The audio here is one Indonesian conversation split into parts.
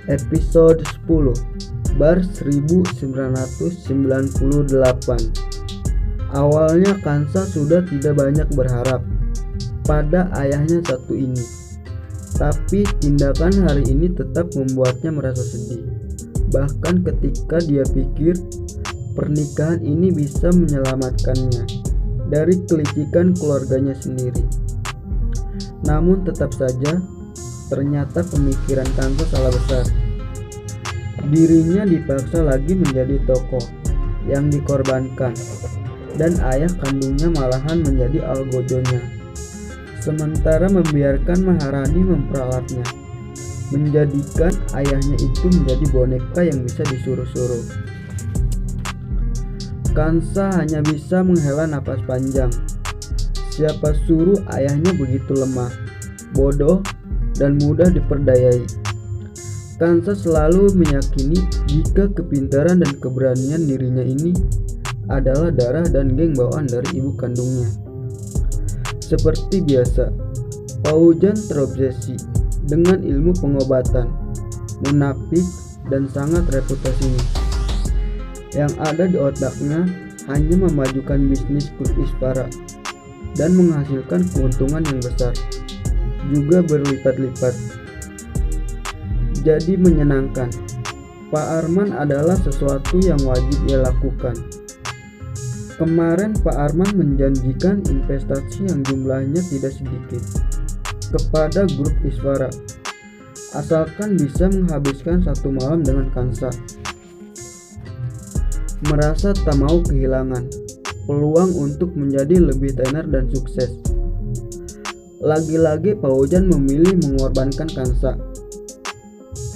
Episode 10 Bar 1998. Awalnya Kansa sudah tidak banyak berharap pada ayahnya satu ini. Tapi tindakan hari ini tetap membuatnya merasa sedih. Bahkan ketika dia pikir pernikahan ini bisa menyelamatkannya dari kelicikan keluarganya sendiri. Namun tetap saja ternyata pemikiran Kansa salah besar. Dirinya dipaksa lagi menjadi tokoh yang dikorbankan, dan ayah kandungnya malahan menjadi algojonya, sementara membiarkan Maharani memperalatnya, menjadikan ayahnya itu menjadi boneka yang bisa disuruh-suruh. Kansa hanya bisa menghela napas panjang. Siapa suruh ayahnya begitu lemah, bodoh, dan mudah diperdayai. Kansa selalu meyakini jika kepintaran dan keberanian dirinya ini adalah darah dan geng bawaan dari ibu kandungnya. Seperti biasa, Paujan terobsesi dengan ilmu pengobatan, munafik, dan sangat reputasinya. Yang ada di otaknya hanya memajukan bisnis klub Ispara dan menghasilkan keuntungan yang besar, juga berlipat-lipat. Jadi menyenangkan. Pak Arman adalah sesuatu yang wajib ia lakukan. Kemarin Pak Arman menjanjikan investasi yang jumlahnya tidak sedikit kepada grup Ispara, asalkan bisa menghabiskan satu malam dengan Kansa. Merasa tak mau kehilangan peluang untuk menjadi lebih tenar dan sukses. Lagi-lagi Paujan memilih mengorbankan Kansa.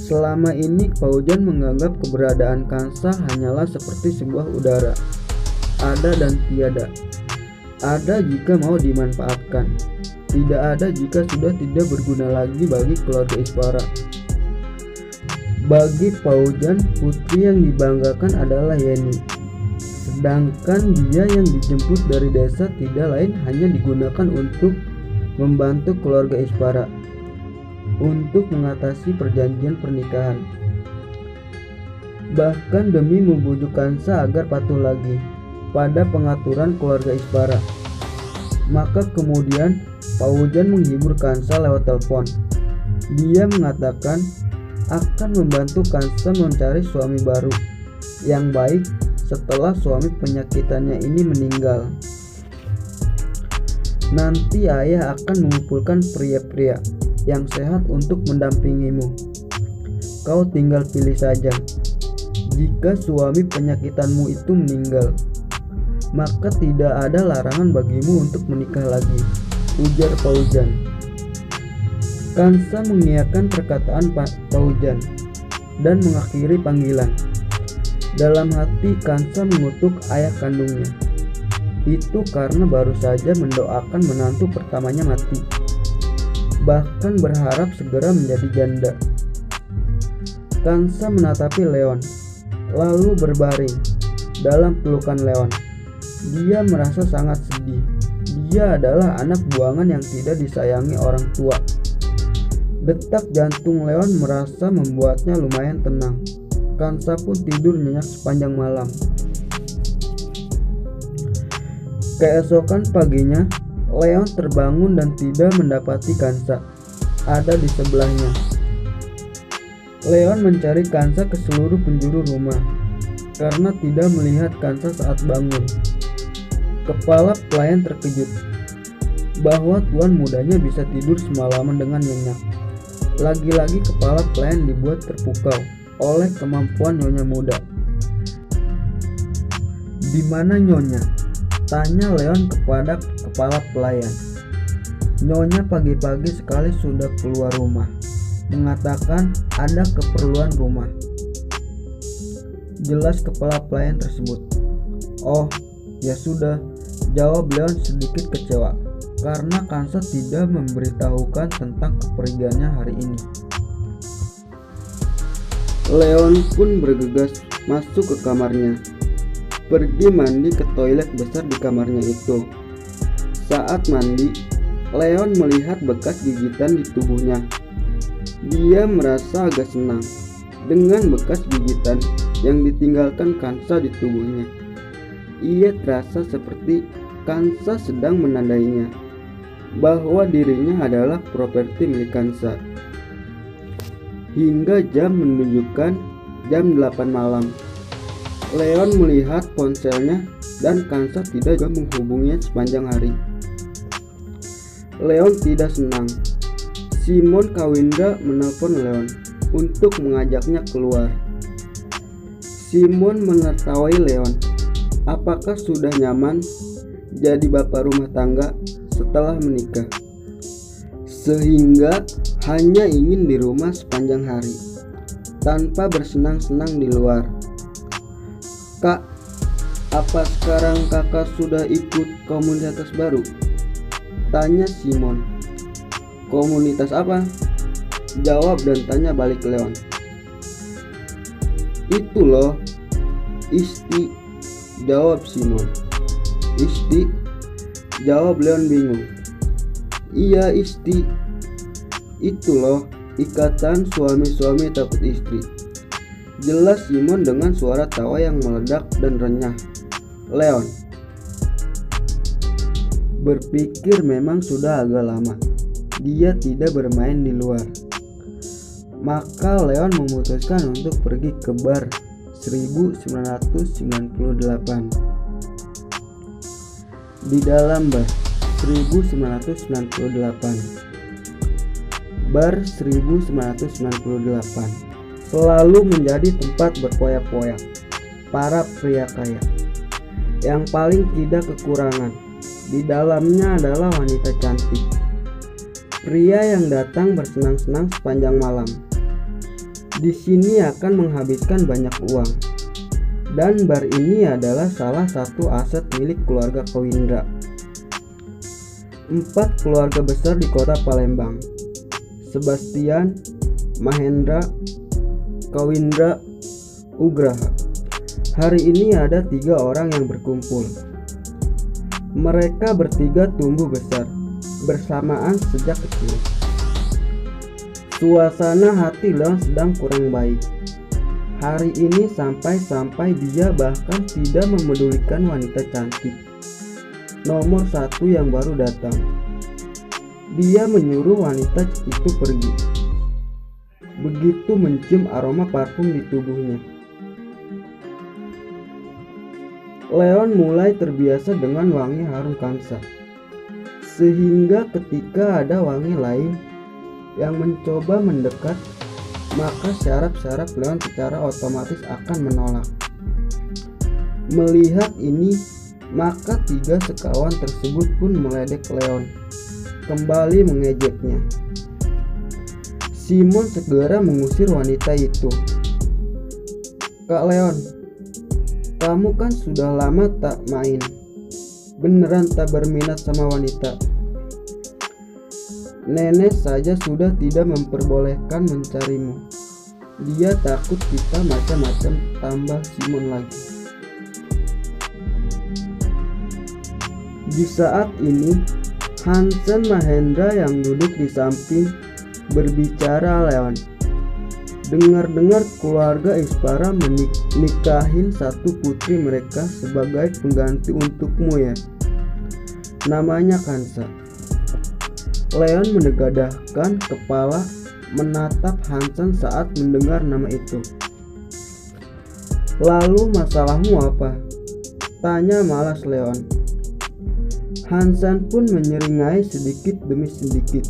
Selama ini Paujan menganggap keberadaan Kansa hanyalah seperti sebuah udara, ada dan tiada. Ada jika mau dimanfaatkan, tidak ada jika sudah tidak berguna lagi bagi keluarga Ispara. Bagi Paujan, putri yang dibanggakan adalah Yeni. Sedangkan dia yang dijemput dari desa tidak lain hanya digunakan untuk membantu keluarga Ispara untuk mengatasi perjanjian pernikahan. Bahkan demi membujuk Kansa agar patuh lagi pada pengaturan keluarga Ispara. Maka kemudian Paujan menghibur Kansa lewat telepon. Dia mengatakan akan membantu Kansa mencari suami baru yang baik setelah suami penyakitannya ini meninggal. Nanti ayah akan mengumpulkan pria-pria yang sehat untuk mendampingimu. Kau tinggal pilih saja. Jika suami penyakitanmu itu meninggal, maka tidak ada larangan bagimu untuk menikah lagi, ujar Paujan. Kansa mengiyakan perkataan Paujan dan mengakhiri panggilan. Dalam hati Kansa mengutuk ayah kandungnya. Itu karena baru saja mendoakan menantu pertamanya mati, bahkan berharap segera menjadi janda. Kansa menatapi Leon, lalu berbaring dalam pelukan Leon. Dia merasa sangat sedih. Dia adalah anak buangan yang tidak disayangi orang tua. Detak jantung Leon merasa membuatnya lumayan tenang. Kansa pun tidur nyenyak sepanjang malam. Keesokan paginya, Leon terbangun dan tidak mendapati Kansa ada di sebelahnya. Leon mencari Kansa ke seluruh penjuru rumah karena tidak melihat Kansa saat bangun. Kepala pelayan terkejut bahwa tuan mudanya bisa tidur semalaman dengan nyenyak. Lagi-lagi kepala pelayan dibuat terpukau oleh kemampuan nyonya muda. "Di mana nyonya?" tanya Leon kepada kepala pelayan. "Nyonya pagi-pagi sekali sudah keluar rumah, mengatakan ada keperluan rumah," jelas kepala pelayan tersebut. "Oh, ya sudah," jawab Leon sedikit kecewa karena Kansa tidak memberitahukan tentang kepergiannya hari ini. Leon pun bergegas masuk ke kamarnya, pergi mandi ke toilet besar di kamarnya itu. Saat mandi, Leon melihat bekas gigitan di tubuhnya. Dia merasa agak senang dengan bekas gigitan yang ditinggalkan Kansa di tubuhnya. Ia terasa seperti Kansa sedang menandainya bahwa dirinya adalah properti milik Kansa. Hingga jam menunjukkan jam 8 malam. Leon melihat ponselnya dan Kansa tidak juga menghubunginya sepanjang hari. Leon tidak senang. Simon Kawindra menelpon Leon untuk mengajaknya keluar. Simon menertawai Leon. Apakah sudah nyaman jadi bapak rumah tangga setelah menikah, sehingga hanya ingin di rumah sepanjang hari tanpa bersenang-senang di luar? Kak, apa sekarang kakak sudah ikut komunitas baru? Tanya Simon. Komunitas apa? Jawab dan tanya balik Leon. Itu loh, Isti, jawab Simon. Isti? Jawab Leon bingung. Iya, Isti. Itu loh, ikatan suami-suami takut istri. Jelas Simon dengan suara tawa yang meledak dan renyah. Leon berpikir memang sudah agak lama dia tidak bermain di luar. Maka Leon memutuskan untuk pergi ke bar 1998. Di dalam bar 1998, bar 1998 selalu menjadi tempat berpoyak-poyak para pria kaya yang paling tidak kekurangan. Di dalamnya adalah wanita cantik, pria yang datang bersenang-senang sepanjang malam. Di sini akan menghabiskan banyak uang, dan bar ini adalah salah satu aset milik keluarga Kawindra. 4 keluarga besar di kota Palembang: Sebastian, Mahendra, Kawindra, Ugraha. Hari ini ada 3 orang yang berkumpul. Mereka bertiga tumbuh besar bersamaan sejak kecil. Suasana hati Leon sedang kurang baik hari ini, sampai-sampai dia bahkan tidak memedulikan wanita cantik nomor 1 yang baru datang. Dia menyuruh wanita itu pergi. Begitu mencium aroma parfum di tubuhnya, Leon mulai terbiasa dengan wangi harum Kansa, sehingga ketika ada wangi lain yang mencoba mendekat, maka syaraf-syaraf Leon secara otomatis akan menolak. Melihat ini, maka 3 sekawan tersebut pun meledek Leon, kembali mengejeknya. Simon segera mengusir wanita itu. Kak Leon, kamu kan sudah lama tak main. Beneran tak berminat sama wanita? Nenek saja sudah tidak memperbolehkan mencarimu. Dia takut kita macam-macam, tambah Simon lagi. Di saat ini, Hansen Mahendra yang duduk di samping berbicara. Leon, dengar-dengar keluarga Ispara menikahin satu putri mereka sebagai pengganti untukmu ya? Namanya Kansa. Leon menegadahkan kepala menatap Hansen saat mendengar nama itu. Lalu masalahmu apa? Tanya malas Leon. Hansen pun menyeringai sedikit demi sedikit,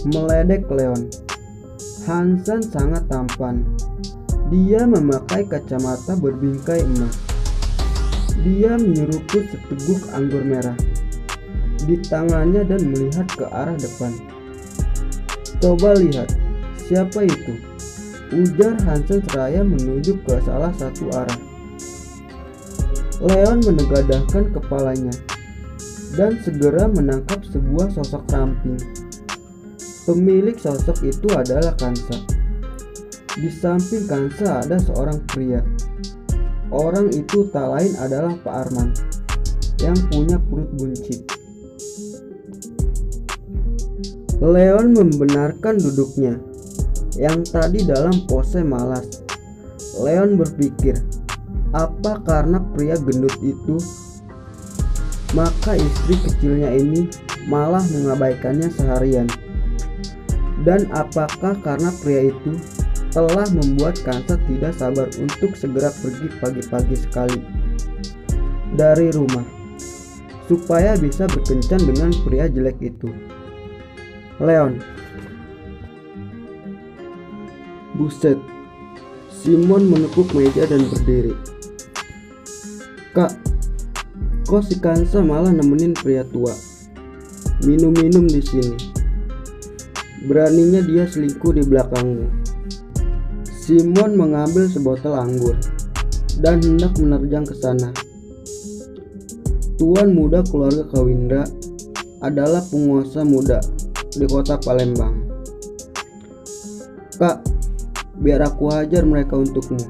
meledek Leon. Hansen sangat tampan. Dia memakai kacamata berbingkai emas. Dia menyeruput seteguk anggur merah di tangannya dan melihat ke arah depan. Coba lihat, siapa itu? Ujar Hansen seraya menuju ke salah satu arah. Leon menegadahkan kepalanya dan segera menangkap sebuah sosok ramping. Pemilik sosok itu adalah Kansa. Di samping Kansa ada seorang pria. Orang itu tak lain adalah Pak Arman yang punya perut buncit. Leon membenarkan duduknya. yang tadi dalam pose malas. Leon berpikir, apa karena pria gendut itu, maka istri kecilnya ini malah mengabaikannya seharian? Dan apakah karena pria itu telah membuat Kansa tidak sabar untuk segera pergi pagi-pagi sekali dari rumah, supaya bisa berkencan dengan pria jelek itu? Leon. Buset. Simon menepuk meja dan berdiri. Kak, kok si Kansa malah nemenin pria tua minum-minum di sini? Beraninya dia selingkuh di belakangmu. Simon mengambil sebotol anggur dan hendak menerjang ke sana. Tuan muda keluarga Kawindra adalah penguasa muda di kota Palembang. Kak, biar aku hajar mereka untukmu.